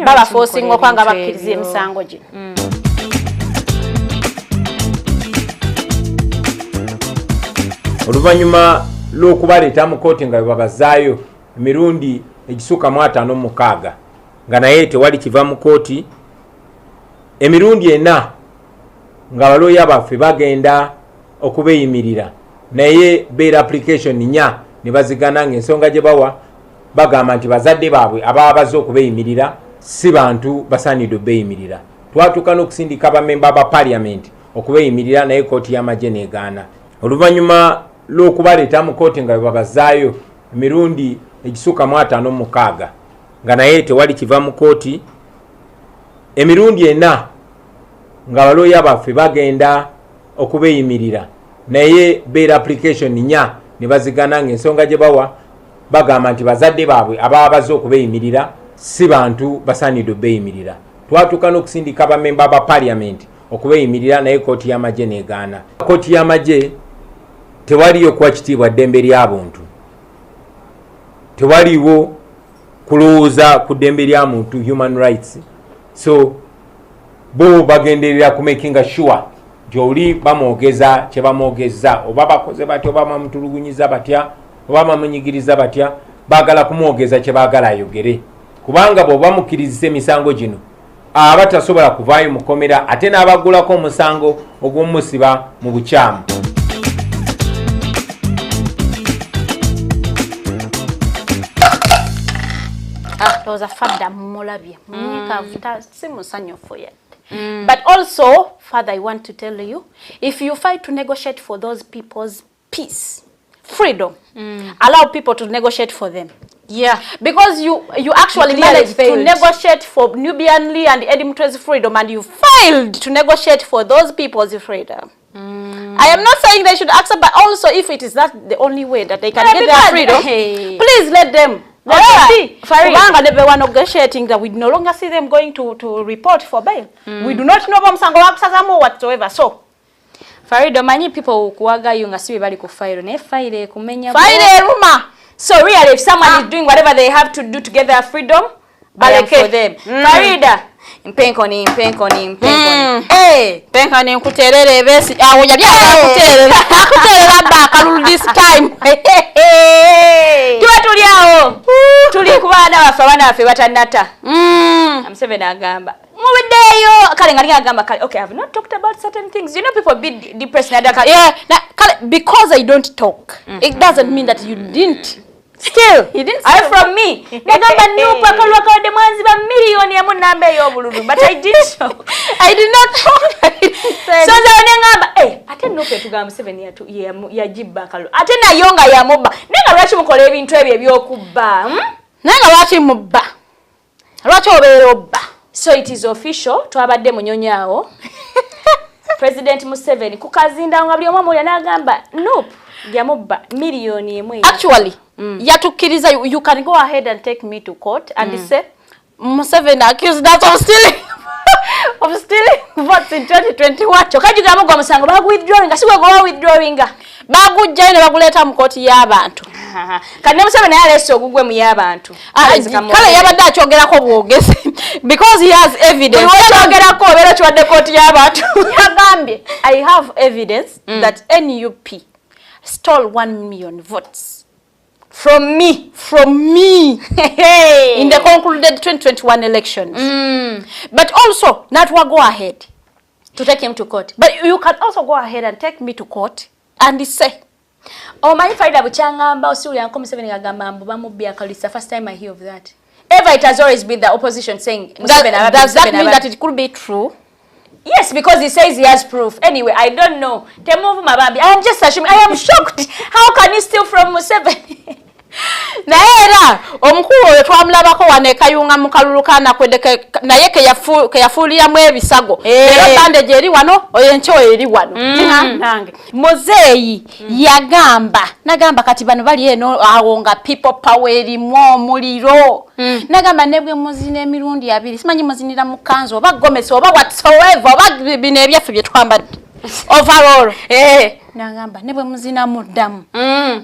[SPEAKER 3] babafoosinga okwanga bakkiriza emisango gino.
[SPEAKER 10] Oluvannyuma lw'okubaleeta mu kooti nga babazaayo emirundi egisukka mu 56 nga naye tewali kiva mu kooti emirundi 4 nga abalooya baffe bagenda okubeeyimirira naye bail application nya ne bazigana ng'ensonga gye bawa bagamba nti bazadde baabwe ababa bazze okubeeyimirira si bantu basaanidde obeeyimirira. Twatuuka n'okusindika bamemba ba parliament okubeeyimirira naye kooti y'amagye n'egaana. Oluvannyuma lw'okubaleeta mu kooti nga babazaayo emirundi egisukka mu 56 nga naye tewali kiva mu kooti emirundi 4 nga abalooya baffe bagenda okubeeyimirira naye bail application nya ne bazigana ng'ensonga gye bawa bagamba nti bazadde baabwe ababa bazze okubeeyimirira si bantu basaanidde obeeyimirira. Twatuuka n'okusindika bamemba ba parliament okubeeyimirira naye kooti y'amagye n'egaana. Kooti y'amagye tewaliyo kuwa kitiibwa ddembe ly'abuntu, tewaliwo kulowooza ku ddembe lya muntu human rights. So bo bagenderera ku making sure gy'oli bamwogeza kye bamwogeza oba bakoze batya oba bamutulugunyiza batya oba bamunyigiriza batya baagala kumwogeza kye baagala ayogere kubanga bw'oba mukkiriza emisango gino abatasobola kuvaayo mu kkomera ate n'abaggulako omusango ogw'omusiba mu bukyamu.
[SPEAKER 3] Oza fadda mulabye munyikaavu si musanyufu yadde But also, Father, I want to tell you, if you fight to negotiate for those people's peace, freedom, allow people to negotiate for them.
[SPEAKER 2] Yeah,
[SPEAKER 3] because you actually managed to negotiate for Nubian Lee and Eddie Mutwe's freedom, and you failed to negotiate for those people's freedom. I am not saying they should accept, but also if it is that the only way that they can get their freedom, please let them. Farida, they were negotiating that we no longer see them going to report for bail. We do not know whatsoever. So,
[SPEAKER 2] Farida, many people kuwaga yunga sibi bali ku file ne file kumenya
[SPEAKER 3] file rumor.
[SPEAKER 2] So really, if someone is doing whatever they have to do to get their freedom, I am for them. Farida, impenkoni.
[SPEAKER 3] Penkoni nkuterere besi. Awonya bya kuterera. Kuterera bakalulu this time.
[SPEAKER 2] Tuliawo. Tuli kubana bafa bana bafe batanata. Museveni agamba. Mubideyo kale ngani agamba kale. Okay, I have not talked about certain things. You know, people be depressed na daka.
[SPEAKER 3] Yeah, because I don't talk, it doesn't mean that you didn't.
[SPEAKER 2] Still, he didn't say from me. Nagamba nupa kalwa kawde mwanzi ba million ya munambe y'obululu, but I did so.
[SPEAKER 3] I did not talk.
[SPEAKER 2] So ngamba ate nupe tugamba Museveni ya jibba kalwa. Ate na yonga ya moba. Nenga lwaki mukola ebintu ebyo ebyokubba?
[SPEAKER 3] Nenga lwaki mubba? Lwaki obeera obba?
[SPEAKER 2] So it is official, twabadde munyonyaawo. President Museveni kukazinda nga buli omu n'agamba nope yamubba million emwe.
[SPEAKER 3] Actually, yatukiriza, you can go ahead and take me to court and say Museveni accused us of stealing votes in 2021.
[SPEAKER 2] Chokaji gamba gwa musango bagu withdrawing asiwe go withdrawing
[SPEAKER 3] bagu jaine baguleta mu court y'abantu.
[SPEAKER 2] Kane Museveni yaleese ogugwe mu y'abantu.
[SPEAKER 3] Kale yabadde achogerako bwogezi because he has evidence.
[SPEAKER 2] Ochogerako obera chwadde court y'abantu.
[SPEAKER 3] Yagambye, I have evidence that NUP stole 1 million votes from me in the concluded 2021 elections. But also, not go ahead
[SPEAKER 2] to take him to court.
[SPEAKER 3] But you can also go ahead and take me to court and say,
[SPEAKER 2] oh, my Farida buchangamba osuli anko Museveni agamba mbu bamubbi akalisa. First time I hear of that. Ever it has always been the opposition saying
[SPEAKER 3] does that mean that it could be true?
[SPEAKER 2] Yes, because he says he has proof. Anyway, I don't know. Temuvu Mabambi, I am just assuming. I am shocked. How can you steal from Museveni?
[SPEAKER 3] Naera omukulu oyo twamulabako wanekayunga mukalulukana kwedeke naye ke yafuulira mu ebisago era bandage eri wano oyencho eri wano nange Mozeyi nagamba kati bano bali eno awonga people power eri mu muliro nagamba nebwe muzina emirundi 2 simanyi muzinira mu kanzo oba gomesi oba whatsoever oba bino ebyaffe bye twambadde overall nagamba nebwe muzina muddamu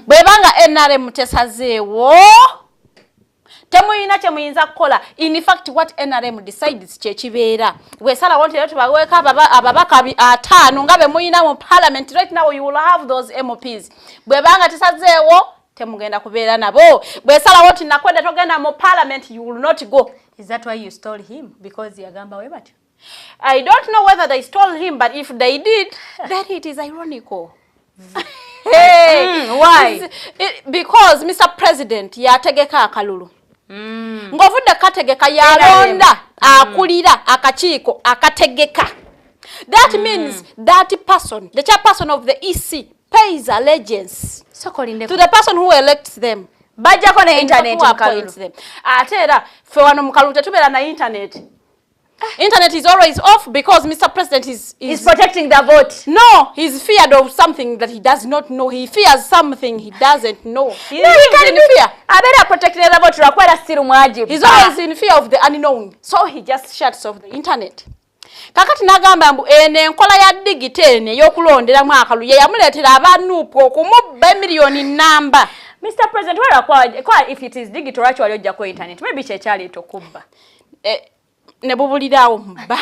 [SPEAKER 3] bwebanga NRM tesazeewo temuyina kye muyinza kukola. In fact, what NRM decides kyekibeera bwesala wonti lero tubaweeka ababaka 5 nga be muyina mu parliament right now. You will have those MPs. Bwebanga tesazeewo temugenda kubeera nabo. Bwesala wonti nakwenda togenda mu parliament, you will not go.
[SPEAKER 2] Is that why you stole him? Because yagamba webatyo?
[SPEAKER 3] I don't know whether they stole him, but if they did, then it is ironical.
[SPEAKER 2] Why?
[SPEAKER 3] Because Mr. President yategeka akalulu. Ngovudde kategeka yalonda akulira akakiiko akategeka. That means that person, the chairperson of the EC, pays allegiance to the person who elects them.
[SPEAKER 2] Bajjako na internet mukalulu.
[SPEAKER 3] Ate era fe wano mukalulu tetubeera na internet. Internet is always off because Mr. President is
[SPEAKER 2] protecting the vote.
[SPEAKER 3] No, he's feared of something that he does not know. He fears something he doesn't know. He
[SPEAKER 2] can in fear. Abera protecting the vote. Rakwera still mwaji.
[SPEAKER 3] He's always in fear of the unknown. So he just shuts off the internet. Kakati nagamba mbu enkola ya digitene yokulondera mwakalu ye yamuletera abanupu okumubba emiliyoni namba.
[SPEAKER 2] Mr. President, where if it is digital actually ojja ko internet maybe chekyali tokubba.
[SPEAKER 3] Nebubulirawo mba.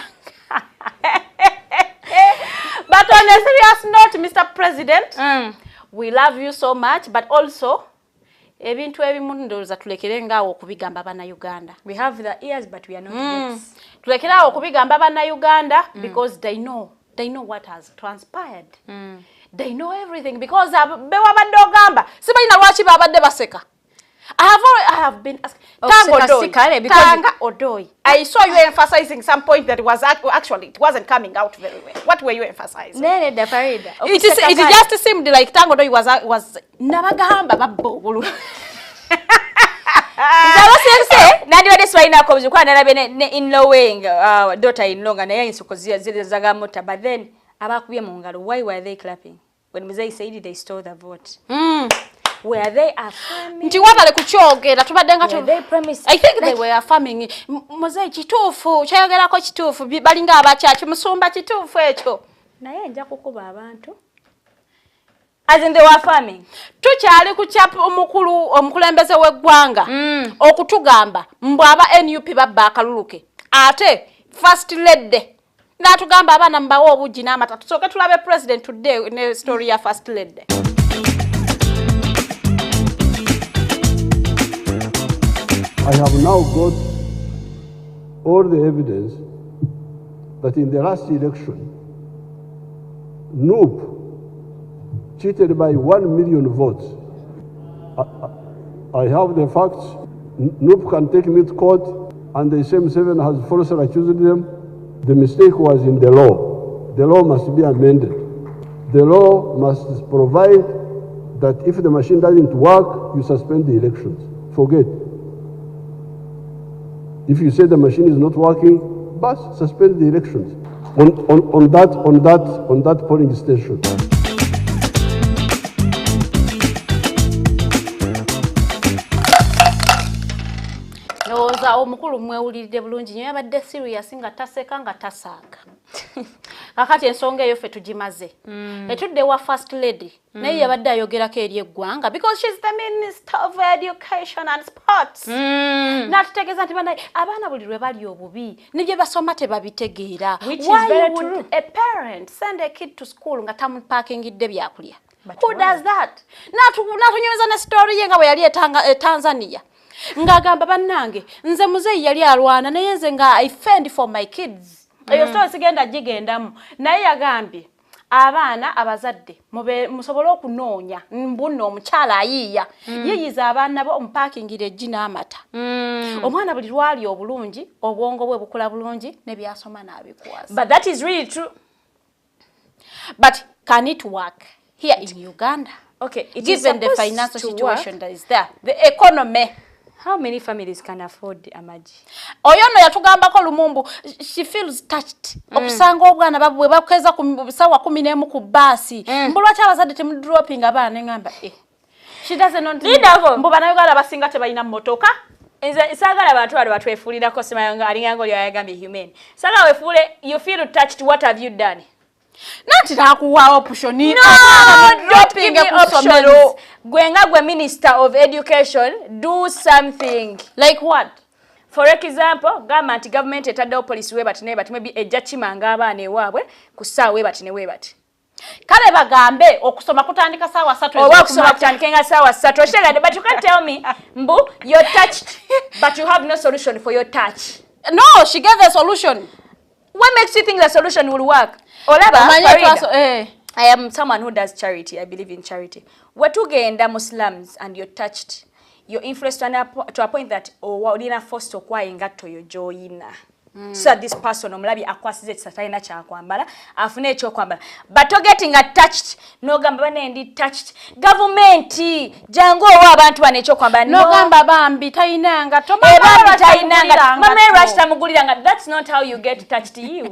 [SPEAKER 3] But on a serious note, Mr. President, we love you so much, but also ebintu ebimu ndowooza tulekere ngaawo okubigamba bana Uganda.
[SPEAKER 2] We have the ears but we are not ears.
[SPEAKER 3] Tulekere okubigamba bana Uganda because they know what has transpired. They know everything because bewabadde ogamba sibalina lwaki babadde baseka. I have been asking. Tanga Odoi. I saw you emphasizing some point that was actually it wasn't coming out very well. What were you emphasizing?
[SPEAKER 2] Nene da Farida.
[SPEAKER 3] It just seemed like Tanga Odoi was nabagamba babbo.
[SPEAKER 2] Nzalo sense nandi wade swaina ko bizukwa nalabe ne in-lawing daughter in-law nga naye insukozia zile zaga mota, but then abakubye mu ngalo, why were they clapping when Mzee said they stole the vote? Were they affirming?
[SPEAKER 3] Nti wabale kuchogera tubadenga tu.
[SPEAKER 2] They promised.
[SPEAKER 3] I think they were affirming. Mzee kitufu chayogera ko kitufu balinga abachachi musumba kitufu ekyo.
[SPEAKER 2] Naye nja kukuba abantu. As in they were affirming.
[SPEAKER 3] Tukyali kuchapa omukulembeze w'eggwanga okutugamba mbu aba NUP babba akaluluke ate first lady natugamba abaana mbawo obuji n'amata tusooke tulabe president today ne story ya first lady.
[SPEAKER 6] I have now got all the evidence that in the last election NUP cheated by 1 million votes. I have the facts. NUP can take me to court, and the same 7 has falsely accused them. The mistake was in the law. The law must be amended. The law must provide that if the machine doesn't work, you suspend the elections. Forget. If you say the machine is not working, but suspend the elections on that polling station.
[SPEAKER 3] Oza omukulu mwewuliride bulungi nyo yabadde serious nga taseka nga tasanga. Kakati ensonga eyo fe tugimaze. Etudde wa first lady naye yabadde ayogerako eri eggwanga because she's the Minister of Education and Sports. Natutegeeza nti banaye abaana buli lwe bali obubi ne gye basoma tebabitegeera. Why would a parent send a kid to school nga tamupaakingidde byakulya? Who does that? Natunyumiza ne story ye nga bwe yali Tanzania. Ngagamba bannange nze muzeyi yali alwana naye nze nga I fend for my kids. Eyo story sigenda jigendamu naye yagambye abaana abazadde musobole okunoonya mbuno omukyala ayiya yiyiza abaana bo omupaakingire ejji n'amata. Omwana buli lwali obulungi obwongo bwe bukula bulungi ne byasoma n'abikwaza.
[SPEAKER 2] But that is really true.
[SPEAKER 3] But can it work here in Uganda?
[SPEAKER 2] Okay, it
[SPEAKER 3] given
[SPEAKER 2] is
[SPEAKER 3] the financial situation
[SPEAKER 2] work.
[SPEAKER 3] that is there, the economy.
[SPEAKER 2] How many families can afford amaji?
[SPEAKER 3] Oyono yatugambako Lumumbu, she feels touched. Okusanga obwana babwe bakeza ku sawa 11 ku basi. Mbulwa cha abazadde temu dropping abaana ngamba she doesn't know. Mbu bana Uganda basinga tebalina motoka.
[SPEAKER 2] Isagala abantu bali batwefulirako simayanga alingango lyo yagambye humane. Sala wefule you feel touched, what have you done?
[SPEAKER 3] Nati takuwa option ni
[SPEAKER 2] dropping option. Gwenga gwe Minister of Education, do something.
[SPEAKER 3] Like what?
[SPEAKER 2] For example, government etadde police we batine but maybe ejachimanga abaana ewaabwe kusaawe batine we bati.
[SPEAKER 3] Kale bagambe okusoma kutandika sawa 3
[SPEAKER 2] oba okusoma kutandika sawa 3 oshegade, but you can't tell me mbu you're touched but you have no solution for your touch.
[SPEAKER 3] No, she gave a solution.
[SPEAKER 2] What makes you think the solution will work? Olaba, I am someone who does charity. I believe in charity. Watugenda Muslims and you're touched. You're influenced to a point that odina forced to kwayinga to your joina. So that this person omulabi akwasize kisatalina kyakwambala afune ekyo kwambala. But to getting attached no gamba banendi touched government jango owa abantu bane ekyo kwambala
[SPEAKER 3] no gamba bambi tayinanga to
[SPEAKER 2] bambi tayinanga mama rashta muguliranga. That's not how you get touched you.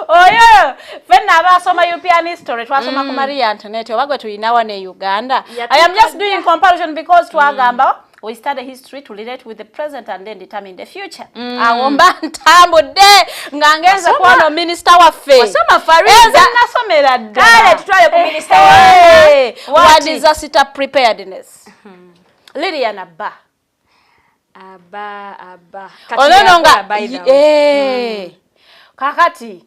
[SPEAKER 3] Oyo fenna abasoma European history twasoma ku Maria Antoinette obagwe tuyinawa ne Uganda. I am just doing comparison because twagamba we study history to relate with the present and then determine the future. Awomba ntambudde ngangeza kwano minister waffe.
[SPEAKER 2] Wasoma Farida
[SPEAKER 3] nasomera dda.
[SPEAKER 2] Kale tutwale ku minister waffe.
[SPEAKER 3] What is disaster preparedness? Lilian Abba. Olononga kakati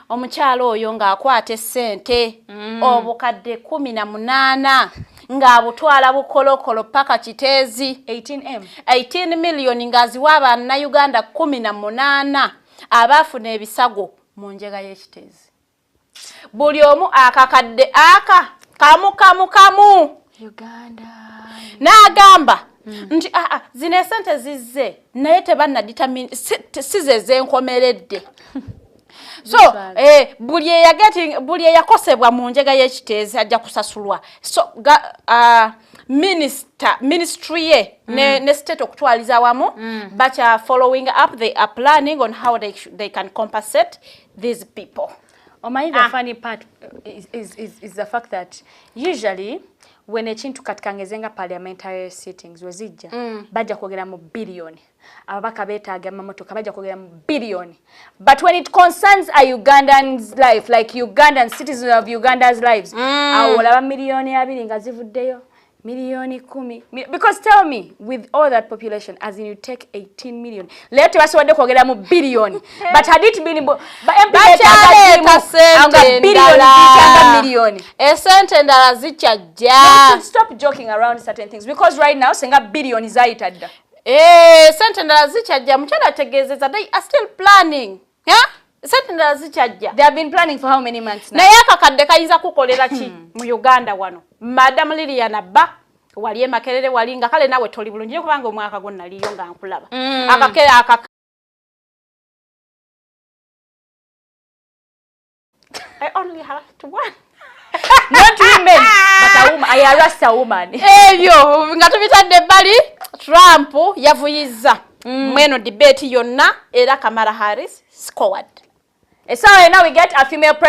[SPEAKER 3] omukyalo oyo ng'akwata essente obukadde 18 ng'abutwala bukolokolo paka Kiteezi 18 million ngaziwa abaana Uganda 18 abaafuna ebisago mu njega y'Ekiteezi. Buli omu akakadde aka kamu
[SPEAKER 2] Uganda
[SPEAKER 3] n'agamba nti zino esente zizze naye tebanna determine size zenkomeredde so buli eyakosebwa mu njega y'ekiteezi ajja kusasulwa so ministry ye ne state okutwaliza wamu bacha following up, they are planning on how they can compensate these people.
[SPEAKER 2] The funny part is the fact that usually when ekintu katikangezenga parliamentary sittings wezijja bajja kwogera mu billion ababaka betaaga mamotoka bajja kwogera mu billion, but when it concerns a Ugandan's life, like Ugandan citizens of Uganda's lives, awo laba milioni 2 nga zivuddeyo milioni 10, because tell me, with all that population, as in you take 18 million, lete wasiwadde kwogera mu billion, but had it been million
[SPEAKER 3] esente ndala zikyajja.
[SPEAKER 2] Stop joking around certain things, because right now senga billion is aitadda
[SPEAKER 3] sente ndala zikyajja mukyala tegeezeza they are still planning. Sente ndala zikyajja.
[SPEAKER 2] They have been planning for how many months now?
[SPEAKER 3] Naye akakadde kayinza kukolera ki mu Uganda wano? Madam Liliana Ba wali emakerere wali nga kale nawe toli bulungi kubanga omwaka gonna liyo nga nkulaba. Akakere I only have one.
[SPEAKER 2] Not women, but a woman. I arrest a woman.
[SPEAKER 3] Ebyo nga tubitadde bali Trump yavuyiza mweno debate yonna era Kamala Harris scored.
[SPEAKER 2] So now we get a female